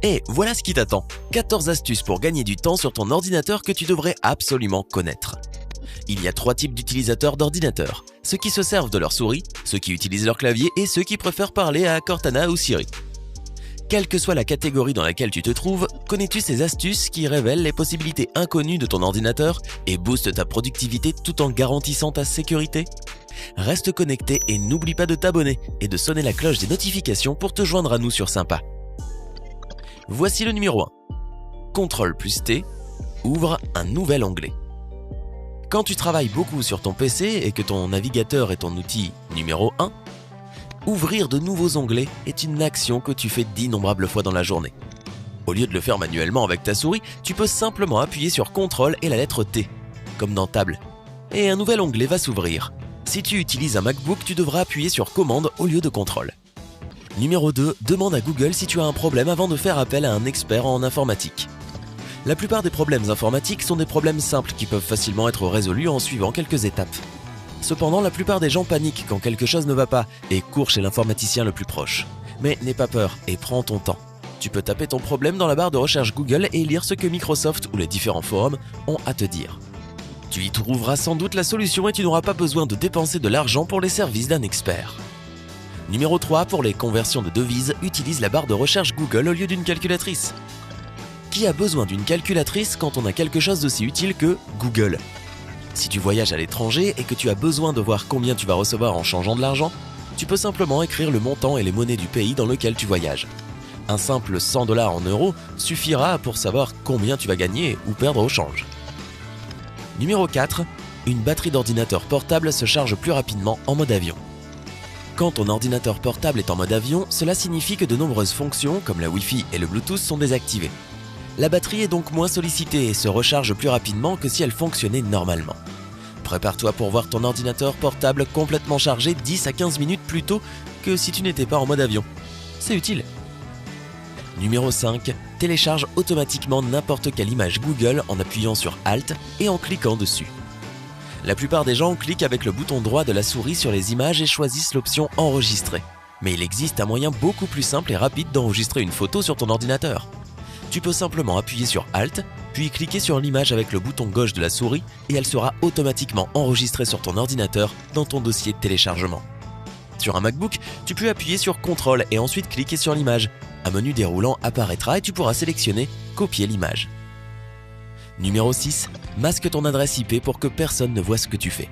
Et voilà ce qui t'attend. 14 astuces pour gagner du temps sur ton ordinateur que tu devrais absolument connaître. Il y a 3 types d'utilisateurs d'ordinateurs. Ceux qui se servent de leur souris, ceux qui utilisent leur clavier et ceux qui préfèrent parler à Cortana ou Siri. Quelle que soit la catégorie dans laquelle tu te trouves, connais-tu ces astuces qui révèlent les possibilités inconnues de ton ordinateur et boostent ta productivité tout en garantissant ta sécurité? Reste connecté et n'oublie pas de t'abonner et de sonner la cloche des notifications pour te joindre à nous sur Sympa. Voici le numéro 1. CTRL+T ouvre un nouvel onglet. Quand tu travailles beaucoup sur ton PC et que ton navigateur est ton outil numéro 1, ouvrir de nouveaux onglets est une action que tu fais d'innombrables fois dans la journée. Au lieu de le faire manuellement avec ta souris, tu peux simplement appuyer sur CTRL et la lettre T, comme dans Table, et un nouvel onglet va s'ouvrir. Si tu utilises un MacBook, tu devras appuyer sur Commande au lieu de CTRL. Numéro 2, demande à Google si tu as un problème avant de faire appel à un expert en informatique. La plupart des problèmes informatiques sont des problèmes simples qui peuvent facilement être résolus en suivant quelques étapes. Cependant, la plupart des gens paniquent quand quelque chose ne va pas et courent chez l'informaticien le plus proche. Mais n'aie pas peur et prends ton temps. Tu peux taper ton problème dans la barre de recherche Google et lire ce que Microsoft ou les différents forums ont à te dire. Tu y trouveras sans doute la solution et tu n'auras pas besoin de dépenser de l'argent pour les services d'un expert. Numéro 3, pour les conversions de devises, utilise la barre de recherche Google au lieu d'une calculatrice. Qui a besoin d'une calculatrice quand on a quelque chose d'aussi utile que Google? Si tu voyages à l'étranger et que tu as besoin de voir combien tu vas recevoir en changeant de l'argent, tu peux simplement écrire le montant et les monnaies du pays dans lequel tu voyages. Un simple 100 $ en euros suffira pour savoir combien tu vas gagner ou perdre au change. Numéro 4, une batterie d'ordinateur portable se charge plus rapidement en mode avion. Quand ton ordinateur portable est en mode avion, cela signifie que de nombreuses fonctions, comme la Wi-Fi et le Bluetooth, sont désactivées. La batterie est donc moins sollicitée et se recharge plus rapidement que si elle fonctionnait normalement. Prépare-toi pour voir ton ordinateur portable complètement chargé 10 à 15 minutes plus tôt que si tu n'étais pas en mode avion. C'est utile. Numéro 5. Télécharge automatiquement n'importe quelle image Google en appuyant sur Alt et en cliquant dessus. La plupart des gens cliquent avec le bouton droit de la souris sur les images et choisissent l'option « Enregistrer ». Mais il existe un moyen beaucoup plus simple et rapide d'enregistrer une photo sur ton ordinateur. Tu peux simplement appuyer sur Alt, puis cliquer sur l'image avec le bouton gauche de la souris et elle sera automatiquement enregistrée sur ton ordinateur dans ton dossier de téléchargement. Sur un MacBook, tu peux appuyer sur CTRL et ensuite cliquer sur l'image. Un menu déroulant apparaîtra et tu pourras sélectionner « Copier l'image ». Numéro 6. Masque ton adresse IP pour que personne ne voit ce que tu fais.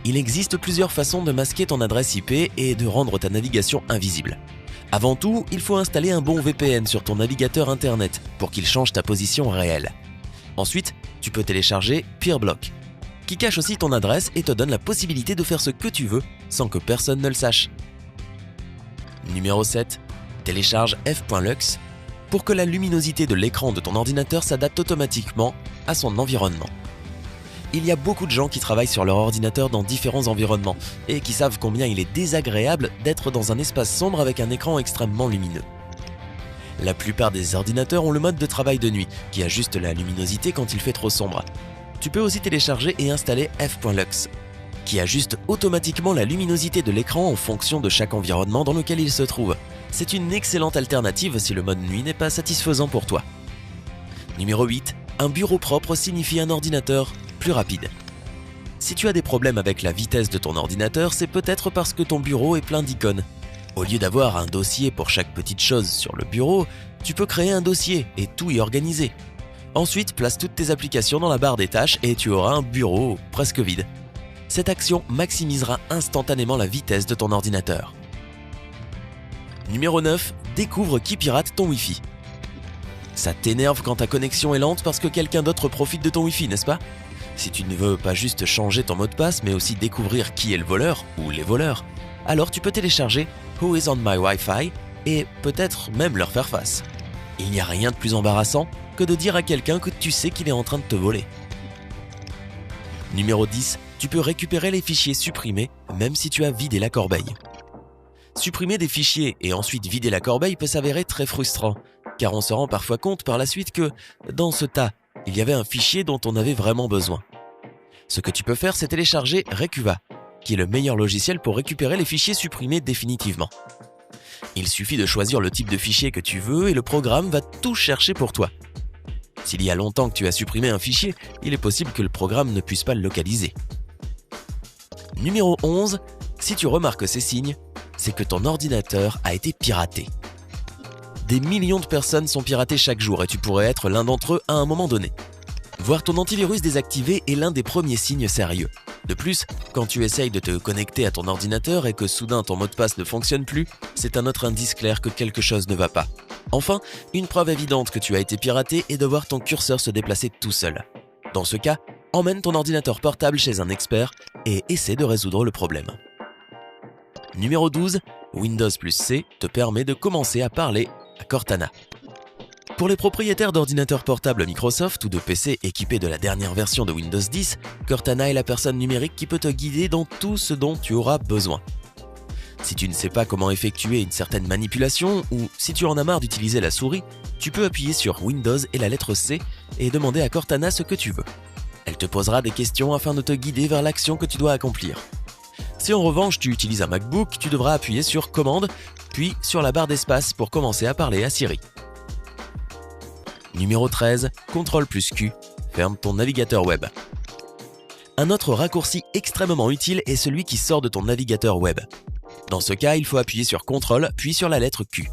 Il existe plusieurs façons de masquer ton adresse IP et de rendre ta navigation invisible. Avant tout, il faut installer un bon VPN sur ton navigateur internet pour qu'il change ta position réelle. Ensuite, tu peux télécharger PeerBlock, qui cache aussi ton adresse et te donne la possibilité de faire ce que tu veux sans que personne ne le sache. Numéro 7. Télécharge f.lux pour que la luminosité de l'écran de ton ordinateur s'adapte automatiquement à son environnement. Il y a beaucoup de gens qui travaillent sur leur ordinateur dans différents environnements et qui savent combien il est désagréable d'être dans un espace sombre avec un écran extrêmement lumineux. La plupart des ordinateurs ont le mode de travail de nuit qui ajuste la luminosité quand il fait trop sombre. Tu peux aussi télécharger et installer f.lux, qui ajuste automatiquement la luminosité de l'écran en fonction de chaque environnement dans lequel il se trouve. C'est une excellente alternative si le mode nuit n'est pas satisfaisant pour toi. Numéro 8. Un bureau propre signifie un ordinateur plus rapide. Si tu as des problèmes avec la vitesse de ton ordinateur, c'est peut-être parce que ton bureau est plein d'icônes. Au lieu d'avoir un dossier pour chaque petite chose sur le bureau, tu peux créer un dossier et tout y organiser. Ensuite, place toutes tes applications dans la barre des tâches et tu auras un bureau presque vide. Cette action maximisera instantanément la vitesse de ton ordinateur. Numéro 9. Découvre qui pirate ton Wi-Fi. Ça t'énerve quand ta connexion est lente parce que quelqu'un d'autre profite de ton Wi-Fi, n'est-ce pas? Si tu ne veux pas juste changer ton mot de passe, mais aussi découvrir qui est le voleur ou les voleurs, alors tu peux télécharger Who is on my Wi-Fi et peut-être même leur faire face. Il n'y a rien de plus embarrassant que de dire à quelqu'un que tu sais qu'il est en train de te voler. Numéro 10. Tu peux récupérer les fichiers supprimés même si tu as vidé la corbeille. Supprimer des fichiers et ensuite vider la corbeille peut s'avérer très frustrant, car on se rend parfois compte par la suite que, dans ce tas, il y avait un fichier dont on avait vraiment besoin. Ce que tu peux faire, c'est télécharger Recuva, qui est le meilleur logiciel pour récupérer les fichiers supprimés définitivement. Il suffit de choisir le type de fichier que tu veux et le programme va tout chercher pour toi. S'il y a longtemps que tu as supprimé un fichier, il est possible que le programme ne puisse pas le localiser. Numéro 11. Si tu remarques ces signes, c'est que ton ordinateur a été piraté. Des millions de personnes sont piratées chaque jour et tu pourrais être l'un d'entre eux à un moment donné. Voir ton antivirus désactivé est l'un des premiers signes sérieux. De plus, quand tu essayes de te connecter à ton ordinateur et que soudain ton mot de passe ne fonctionne plus, c'est un autre indice clair que quelque chose ne va pas. Enfin, une preuve évidente que tu as été piraté est de voir ton curseur se déplacer tout seul. Dans ce cas, emmène ton ordinateur portable chez un expert et essaie de résoudre le problème. Numéro 12. Windows plus C te permet de commencer à parler à Cortana. Pour les propriétaires d'ordinateurs portables Microsoft ou de PC équipés de la dernière version de Windows 10, Cortana est la personne numérique qui peut te guider dans tout ce dont tu auras besoin. Si tu ne sais pas comment effectuer une certaine manipulation ou si tu en as marre d'utiliser la souris, tu peux appuyer sur Windows et la lettre C et demander à Cortana ce que tu veux. Elle te posera des questions afin de te guider vers l'action que tu dois accomplir. Si en revanche tu utilises un MacBook, tu devras appuyer sur Commande, puis sur la barre d'espace pour commencer à parler à Siri. Numéro 13. CTRL plus Q. Ferme ton navigateur web. Un autre raccourci extrêmement utile est celui qui sort de ton navigateur web. Dans ce cas, il faut appuyer sur CTRL puis sur la lettre Q.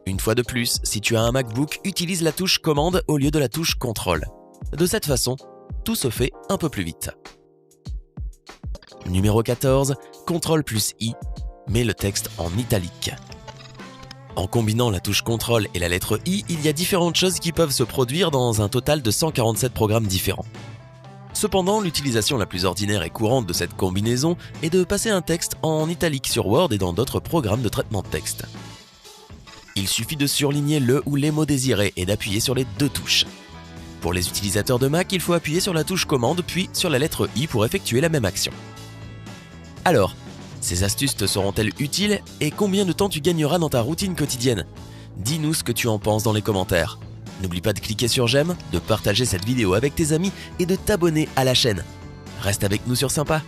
Une fois de plus, si tu as un MacBook, utilise la touche Commande au lieu de la touche CTRL. De cette façon, tout se fait un peu plus vite. Numéro 14. CTRL plus I. Mets le texte en italique. En combinant la touche CTRL et la lettre I, il y a différentes choses qui peuvent se produire dans un total de 147 programmes différents. Cependant, l'utilisation la plus ordinaire et courante de cette combinaison est de passer un texte en italique sur Word et dans d'autres programmes de traitement de texte. Il suffit de surligner le ou les mots désirés et d'appuyer sur les deux touches. Pour les utilisateurs de Mac, il faut appuyer sur la touche Commande puis sur la lettre I pour effectuer la même action. Alors, ces astuces te seront-elles utiles et combien de temps tu gagneras dans ta routine quotidienne? Dis-nous ce que tu en penses dans les commentaires. N'oublie pas de cliquer sur j'aime, de partager cette vidéo avec tes amis et de t'abonner à la chaîne. Reste avec nous sur Sympa.